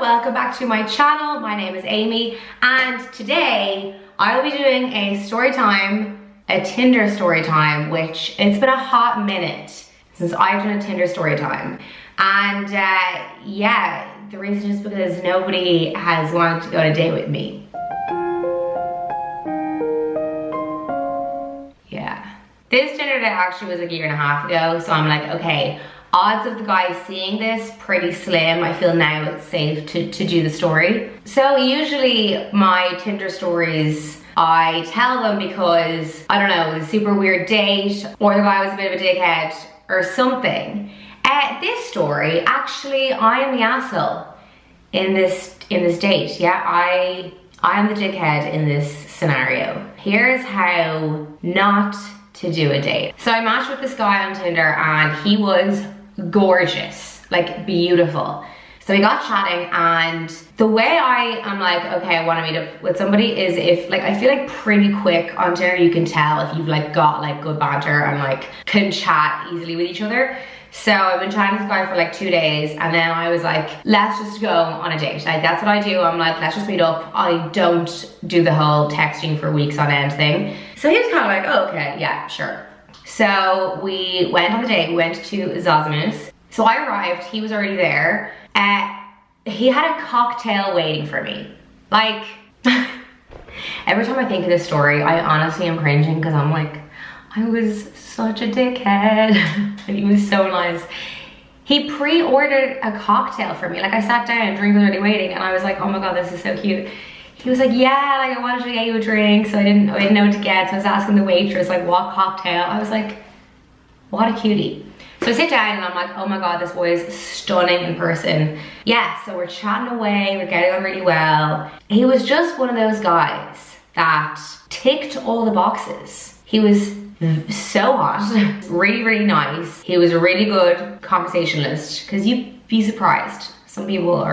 welcome back to my channel. My name is Amy and today I will be doing a story time, a Tinder story time, which it's been a hot minute since I've done a Tinder story time. And yeah, the reason is because nobody has wanted to go on a date with me. Yeah. This Tinder date actually was like a year and a half ago, so I'm like, okay, odds of the guy seeing this pretty slim. I feel now it's safe to do the story. So usually my Tinder stories, I tell them because, I don't know, it was a super weird date or the guy was a bit of a dickhead or something. This story, actually, I am the asshole in this date. Yeah, I am the dickhead in this scenario. Here's how not to do a date. So I matched with this guy on Tinder and he was gorgeous, like beautiful. So we got chatting, and the way I am like, okay, I want to meet up with somebody is if, like, I feel like pretty quick on Tinder you can tell if you've like got like good banter and like can chat easily with each other. So I've been chatting to this guy for like 2 days, and then I was like, let's just go on a date. Like, that's what I do. I'm like, let's just meet up. I don't do the whole texting for weeks on end thing. So he was kind of like, oh, okay, yeah, sure. So we went on the date. We went to Zazamuz. So I arrived, he was already there. He had a cocktail waiting for me. Like, every time I think of this story, I honestly am cringing because I'm like, I was such a dickhead. And he was so nice. He pre-ordered a cocktail for me. Like, I sat down, drink was already waiting, and I was like, oh my God, this is so cute. He was like, yeah, like I wanted to get you a drink, so I didn't know what to get. So I was asking the waitress, like, what cocktail? I was like, what a cutie. So I sit down and I'm like, oh my God, this boy is stunning in person. Yeah, so we're chatting away, we're getting on really well. He was just one of those guys that ticked all the boxes. He was so hot, really, really nice. He was a really good conversationalist, because you'd be surprised. Some people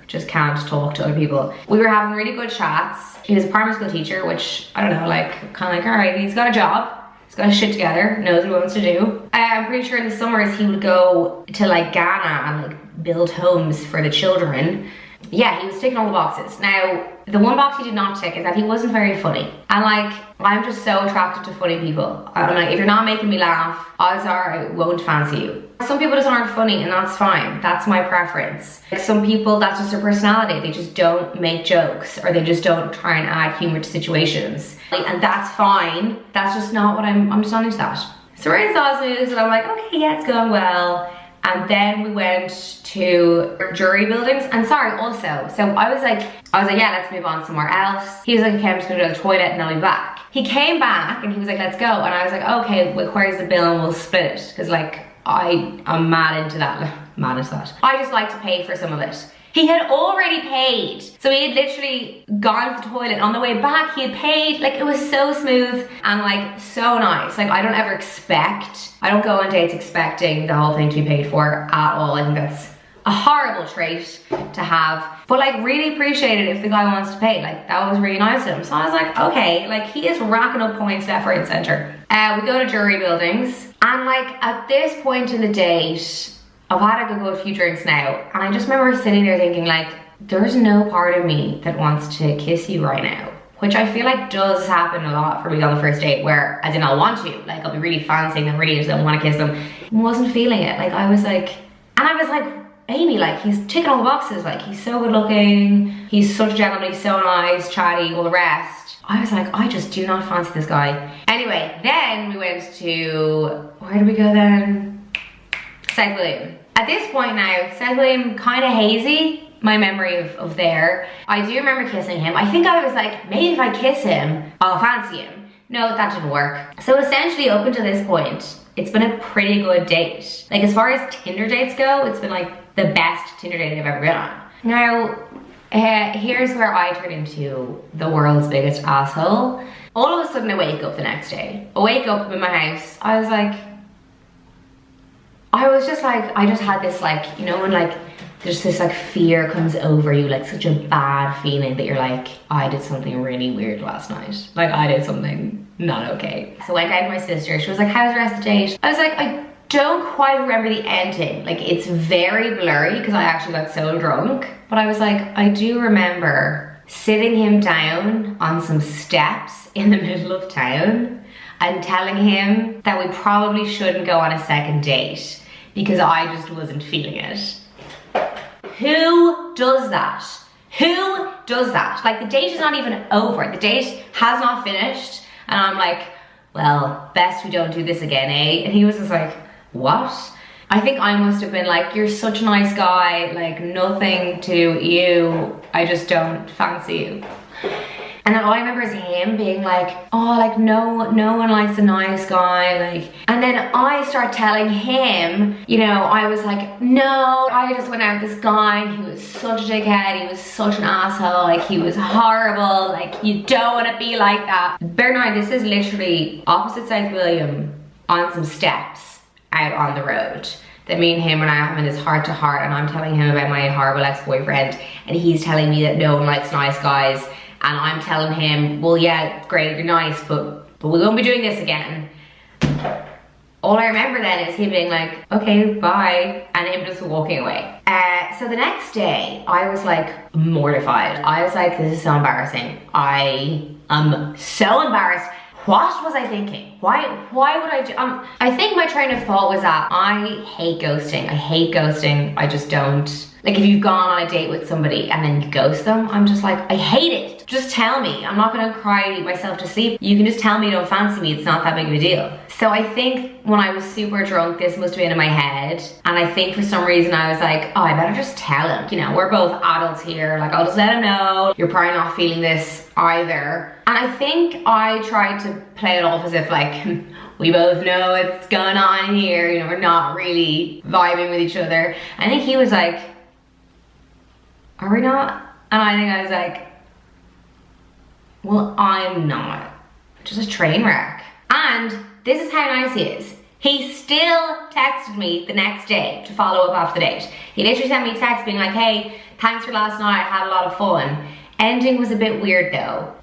just can't talk to other people. We were having really good chats. He was a primary school teacher, which, I don't know, like, kind of like, all right, he's got a job. He's got his shit together, knows what he wants to do. I'm pretty sure in the summers he would go to like Ghana and like build homes for the children. Yeah, he was ticking all the boxes. Now, the one box he did not tick is that he wasn't very funny. And like, I'm just so attracted to funny people. I'm like, if you're not making me laugh, odds are I won't fancy you. Some people just aren't funny, and that's fine. That's my preference. Like, some people, that's just their personality. They just don't make jokes, or they just don't try and add humor to situations. And that's fine. That's just not what I'm just not into that. So we're in Zazamuz, and I'm like, okay, yeah, it's going well. And then we went to jury buildings. And sorry, also, so I was like, yeah, let's move on somewhere else. He was like, okay, I'm just gonna go to the toilet and I'll be back. He came back and he was like, let's go. And I was like, okay, well, where's the bill and we'll split it. Because like, I'm mad into that. Mad into that. I just like to pay for some of it. He had already paid. So he had literally gone to the toilet. On the way back, he had paid. Like, it was so smooth and like so nice. Like, I don't go on dates expecting the whole thing to be paid for at all. I think that's a horrible trait to have. But like, really appreciate it if the guy wants to pay. Like, that was really nice of him. So I was like, okay, like, he is racking up points left, right, and center. We go to jury buildings. And like, at this point in the date, I've had to go a few drinks now, and I just remember sitting there thinking like, there's no part of me that wants to kiss you right now. Which I feel like does happen a lot for me on the first date, where, as in, I'll want to, like, I'll be really fancying them, really just don't want to kiss them. Wasn't feeling it. Like, I was like, Amy, like, he's ticking all the boxes. Like, he's so good looking, he's such a gentleman, he's so nice, chatty, all the rest. I was like, I just do not fancy this guy. Anyway, then we went to, where did we go then? South William. At this point now, South William, kind of hazy, my memory of there. I do remember kissing him. I think I was like, maybe if I kiss him, I'll fancy him. No, that didn't work. So essentially, up until this point, it's been a pretty good date. Like, as far as Tinder dates go, it's been like the best Tinder date I've ever been on. Now, here's where I turn into the world's biggest asshole. All of a sudden, I wake up the next day. I wake up in my house. I just had this, like, you know, when like there's this like fear comes over you, like such a bad feeling that you're like, I did something really weird last night. Like, I did something not okay. So I went down to my sister. She was like, how's the rest of the date? I was like, I don't quite remember the ending. Like, it's very blurry because I actually got so drunk. But I was like, I do remember sitting him down on some steps in the middle of town and telling him that we probably shouldn't go on a second date because I just wasn't feeling it. Who does that? Who does that? Like, the date is not even over. The date has not finished. And I'm like, well, best we don't do this again, eh? And he was just like, what? I think I must have been like, you're such a nice guy, like nothing to you, I just don't fancy you. And then all I remember is him being like, oh, like no one likes a nice guy, like. And then I start telling him, you know, I was like, no, I just went out with this guy and he was such a dickhead, he was such an asshole, like he was horrible, like you don't want to be like that. Bear in mind, this is literally opposite South William on some steps out on the road. That me and him and I are having this heart to heart, and I'm telling him about my horrible ex-boyfriend and he's telling me that no one likes nice guys. And I'm telling him, well, yeah, great, you're nice, but we won't be doing this again. All I remember then is him being like, okay, bye, and him just walking away. So the next day, I was like mortified. I was like, this is so embarrassing. I am so embarrassed. What was I thinking? Why would I do, I think my train of thought was that I hate ghosting. I hate ghosting, I just don't. Like, if you've gone on a date with somebody and then you ghost them, I'm just like, I hate it. Just tell me. I'm not gonna cry myself to sleep. You can just tell me you don't fancy me. It's not that big of a deal. So I think when I was super drunk, this must have been in my head. And I think for some reason I was like, oh, I better just tell him. You know, we're both adults here. Like, I'll just let him know. You're probably not feeling this either. And I think I tried to play it off as if like, we both know what's going on here. You know, we're not really vibing with each other. I think he was like, are we not? And I think I was like, well, I'm not. Just a train wreck. And this is how nice he is. He still texted me the next day to follow up after the date. He literally sent me a text being like, hey, thanks for last night, I had a lot of fun. Ending was a bit weird though.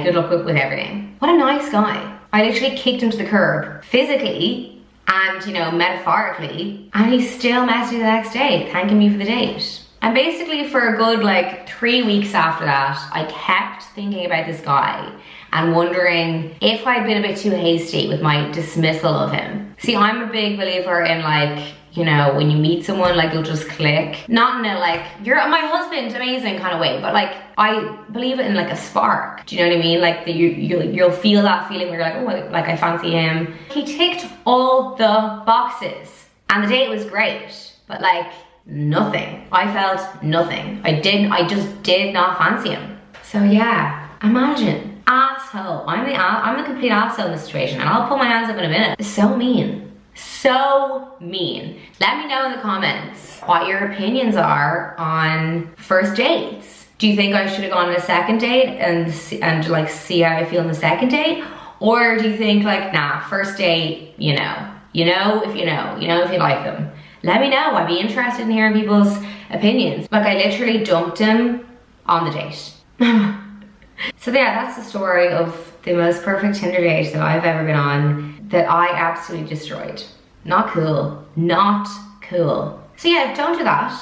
Good luck with everything. What a nice guy. I literally kicked him to the curb, physically and, you know, metaphorically, and he still messaged me the next day, thanking me for the date. And basically for a good like 3 weeks after that, I kept thinking about this guy and wondering if I'd been a bit too hasty with my dismissal of him. See, I'm a big believer in like, you know, when you meet someone, like you'll just click. Not in a like, you're my husband, amazing kind of way, but like, I believe it in like a spark. Do you know what I mean? Like you'll feel that feeling where you're like, oh, like I fancy him. He ticked all the boxes and the date was great, but like, nothing. I felt nothing. I just did not fancy him. So yeah, imagine, asshole. I'm the complete asshole in this situation, and I'll pull my hands up in a minute. So mean. So mean. Let me know in the comments what your opinions are on first dates. Do you think I should have gone on a second date and like see how I feel on the second date? Or do you think like, nah, first date, you know if you know if you like them. Let me know. I'd be interested in hearing people's opinions. Like, I literally dumped him on the date. So yeah, that's the story of the most perfect Tinder date that I've ever been on that I absolutely destroyed. Not cool. Not cool. So yeah, don't do that.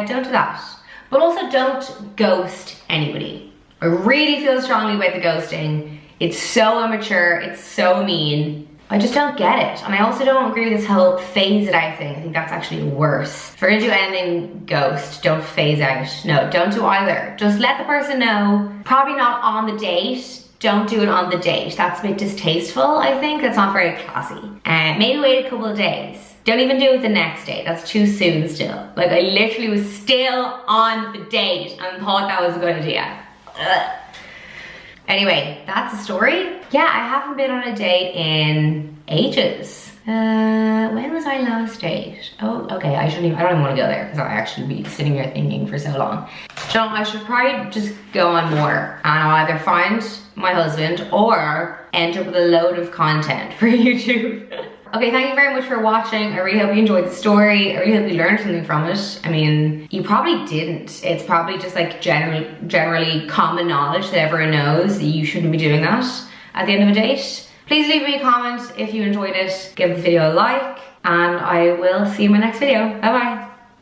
Don't do that. But also don't ghost anybody. I really feel strongly about the ghosting. It's so immature. It's so mean. I just don't get it. And I also don't agree with this whole phase it out thing. I think that's actually worse. If you're gonna do anything ghost, don't phase out. No, don't do either. Just let the person know. Probably not on the date. Don't do it on the date. That's a bit distasteful, I think. That's not very classy. Maybe wait a couple of days. Don't even do it the next day. That's too soon still. Like, I literally was still on the date and thought that was a good idea. Ugh. Anyway, that's the story. Yeah, I haven't been on a date in ages. When was our last date? Oh, okay, I don't even want to go there because I'll actually be sitting here thinking for so long. So I should probably just go on more and I'll either find my husband or end up with a load of content for YouTube. Okay, thank you very much for watching. I really hope you enjoyed the story. I really hope you learned something from it. I mean, you probably didn't. It's probably just like generally common knowledge that everyone knows that you shouldn't be doing that at the end of a date. Please leave me a comment if you enjoyed it. Give the video a like and I will see you in my next video. Bye bye.